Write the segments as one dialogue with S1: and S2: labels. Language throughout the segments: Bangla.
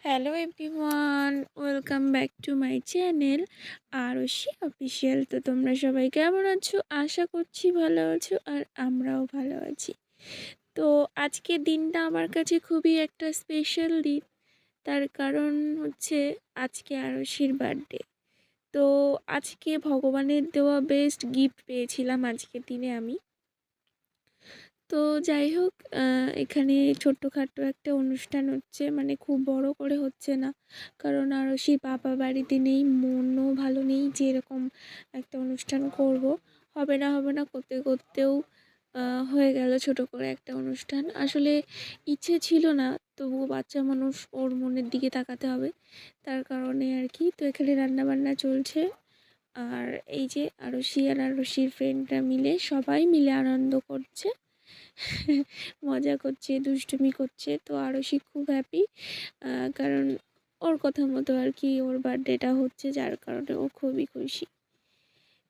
S1: Hello everyone, welcome back to my channel Arshi official. তো তোমরা সবাই কেমন আছো? আশা করছি ভালো আছো, আর আমরাও ভালো আছি। তো আজকের দিনটা আমার কাছে খুবই একটা স্পেশাল দিন। তার কারণ হচ্ছে আজকে আরশির বার্থডে। তো আজকে ভগবানের দেওয়া বেস্ট গিফট পেয়েছিলাম আজকের দিনে আমি। তো যাই হোক, এখানে ছোট্টখাট্টো একটা অনুষ্ঠান হচ্ছে, মানে খুব বড় করে হচ্ছে না, কারণ আরশির বাবা বাড়িতে নেই, মনও ভালো নেই যে এরকম একটা অনুষ্ঠান করব। হবে না হবে না করতে করতেও হয়ে গেল ছোট করে একটা অনুষ্ঠান। আসলে ইচ্ছে ছিল না, তবুও বাচ্চা মানুষ, ওর মনের দিকে তাকাতে হবে, তার কারণে আর কি। তো এখানে রান্নাবান্না চলছে, আর এই যে আরশি আর আরশির ফ্রেন্ডরা মিলে সবাই মিলে আনন্দ করছে, মজা করছে, দুষ্টুমি করছে। তো আরশি খুব হ্যাপি, কারণ ওর কথা মতো আর কি ওর বার্থডেটা হচ্ছে, যার কারণে ও খুবই খুশি।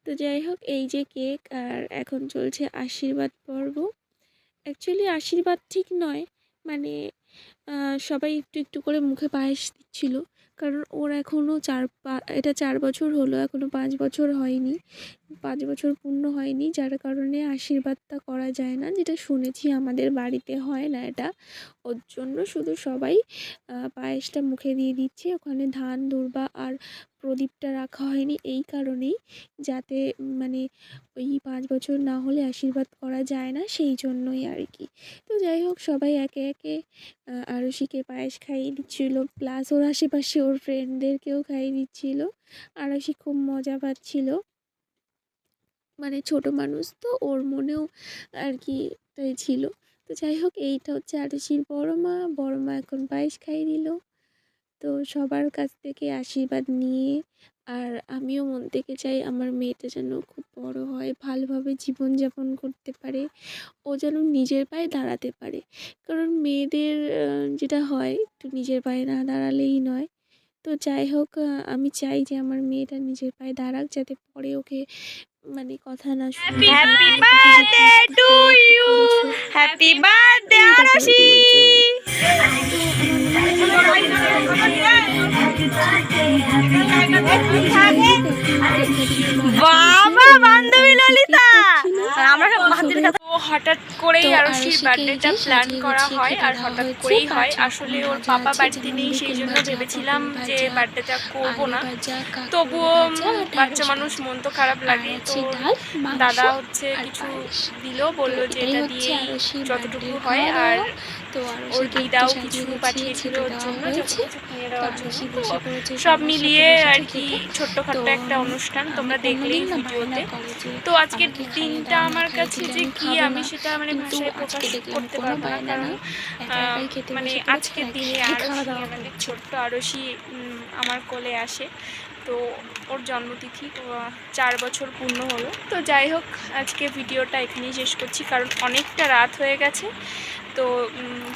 S1: তো যাই হোক, এই যে কেক, আর এখন চলছে আশীর্বাদ পর্ব। অ্যাকচুয়ালি আশীর্বাদ ঠিক নয়, মানে সবাই একটু একটু করে মুখে পায়েস দিচ্ছিল, কারণ ওর এখনও এটা 4 বছর হলো, এখনও 5 বছর হয়নি, 5 বছর পূর্ণ হয়নি, যার কারণে আশীর্বাদটা করা যায় না, যেটা শুনেছি আমাদের বাড়িতে হয় না এটা। ওর জন্য শুধু সবাই পায়েসটা মুখে দিয়ে দিচ্ছে। ওখানে ধান দূর্বা আর প্রদীপটা রাখা হয়নি এই কারণেই, যাতে মানে ওই 5 বছর না হলে আশীর্বাদ করা যায় না, সেই জন্যই আর কি। তো যাই হোক, সবাই একে একে আরশিকে পায়েস খাইয়ে দিচ্ছিল, প্লাস ওর আশেপাশে ওর ফ্রেন্ডদেরকেও খাইয়ে দিচ্ছিল। আরশি খুব মজা পাচ্ছিল, মানে ছোট মানুষ তো, ওর মনেও আর কি তাই ছিল। তো যাই হোক, এইটা হচ্ছে আরশির বড় মা এখন পায়েস খাইয়ে দিল। তো সবার কাছ থেকে আশীর্বাদ নিয়ে, আর আমিও মন থেকে চাই আমার মেয়েটা যেন খুব বড় হয়, ভালোভাবে জীবনযাপন করতে পারে, ও যেন নিজের পায়ে দাঁড়াতে পারে। কারণ মেয়েদের যেটা হয়, একটু নিজের পায়ে না দাঁড়ালেই নয়। তো যাই হোক, আমি চাই যে আমার মেয়েটা নিজের পায়ে দাঁড়াক, যাতে পরে ওকে মানে কথা না শুনতে হয়,
S2: হ্যাপি
S1: কারো কাছে যে
S2: বার্থডে
S1: তুই কি
S2: টু ইউ,
S1: করেছো,
S2: হ্যাপি বার্থডে
S1: এই
S2: আরশি।
S1: ব্যাপারগুলোর জন্য। তো আমার মনে হয় তোমরা সবাই যাই হোক, এখন কেক কাটিং করা চলছে,
S2: বাবা
S1: এবার
S2: বান্ধবী
S1: আরশি কেক
S2: ললিতা,
S1: কাটছিল।
S2: আর আমরা সব
S1: তো
S2: হাতের
S1: সবাই,
S2: কাছে। তো হঠাৎ করেই
S1: তো
S2: আরশির
S1: আরশিকে এই
S2: বার্থডেটা
S1: যে
S2: প্ল্যান
S1: সাজিয়ে
S2: করা
S1: গুছিয়ে
S2: হয়,
S1: খেতে
S2: আর
S1: দেওয়া
S2: হঠাৎ
S1: হয়েছে,
S2: করেই হয়।
S1: 5 রকম
S2: আসলে ওর
S1: ভাজা
S2: পাপা
S1: আছে,
S2: বাড়িতে
S1: যেমন
S2: নেই, সেই
S1: বেগুন
S2: জন্য
S1: ভাজা,
S2: ভেবেছিলাম
S1: পটল
S2: যে
S1: ভাজা,
S2: বার্থডেটা করবো
S1: আলু
S2: না।
S1: ভাজা, কাঁকরোল
S2: তবুও
S1: ভাজা আর ঢ্যাঁড়স
S2: বাচ্চা মানুষ,
S1: ভাজা,
S2: মন তো খারাপ
S1: আর
S2: লাগে। তো
S1: আছে ডাল, মাংস
S2: দাদা হচ্ছে
S1: আর
S2: কিছু
S1: পায়েস।
S2: দিল,
S1: তো
S2: বললো যে
S1: এটাই
S2: এটা
S1: হচ্ছে
S2: দিয়েই
S1: আরশির
S2: যতটুকু
S1: বার্থডের
S2: হয়।
S1: খাওয়া
S2: আর
S1: দাওয়া। তো
S2: ওর
S1: আরশিকে একটু
S2: দিদাও
S1: সাজিয়ে
S2: কিছু
S1: গুছিয়ে
S2: পাঠিয়েছিল
S1: খেতে
S2: ওর
S1: দেওয়া
S2: জন্য, যত
S1: হয়েছে।
S2: কিছু কিনে
S1: তো
S2: দেওয়ার জন্য।
S1: আরশি
S2: তো
S1: বসে পড়েছে
S2: সব
S1: সবার সাথে
S2: মিলিয়ে
S1: বসেছে
S2: আর কি
S1: খেতে। তো
S2: ছোট্টখাট্ট একটা অনুষ্ঠান,
S1: আমি
S2: তোমরা দেখলেই
S1: কোনোদিন না বায়না
S2: ভিডিওতে।
S1: করে যে
S2: তো আজকের
S1: আমাকে খাইয়ে
S2: দিনটা
S1: দাও, না
S2: আমার
S1: খাইয়ে
S2: কাছে
S1: দিলে
S2: যে
S1: আমি
S2: কি,
S1: খাবো
S2: আমি
S1: না,
S2: সেটা মানে
S1: কিন্তু
S2: ভাষায়
S1: আজকে
S2: প্রকাশ
S1: দেখলাম
S2: করতে
S1: কোনো
S2: পারবো না,
S1: বায়না
S2: কারণ
S1: নয়, একা একাই খেতে
S2: মানে
S1: বসে পড়েছে, আর
S2: আজকের
S1: একা
S2: দিনে
S1: একাই খাওয়া
S2: আরশি,
S1: দাওয়া
S2: আমাদের
S1: করছে।
S2: ছোট্ট আরশি আমার কোলে আসে। তো ওর জন্মতিথি 4 বছর পূর্ণ হলো। তো যাই হোক, আজকে ভিডিওটা এখানেই শেষ করছি, কারণ অনেকটা রাত হয়ে গেছে। তো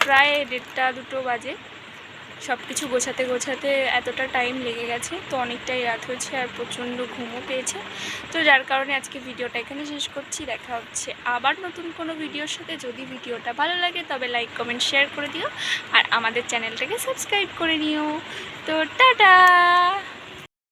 S2: প্রায় 1:30-2 বাজে, সব কিছু গোছাতে গোছাতে এতটা টাইম লেগে গেছে। তো অনেকটাই রাত হয়েছে, আর প্রচণ্ড ঘুমও পেয়েছে। তো যার কারণে আজকে ভিডিওটা এখানে শেষ করছি। দেখা হচ্ছে আবার নতুন কোনো ভিডিওর সাথে। যদি ভিডিওটা ভালো লাগে তবে লাইক কমেন্ট শেয়ার করে দিও, আর আমাদের চ্যানেলটাকে সাবস্ক্রাইব করে নিও। তো টাটা।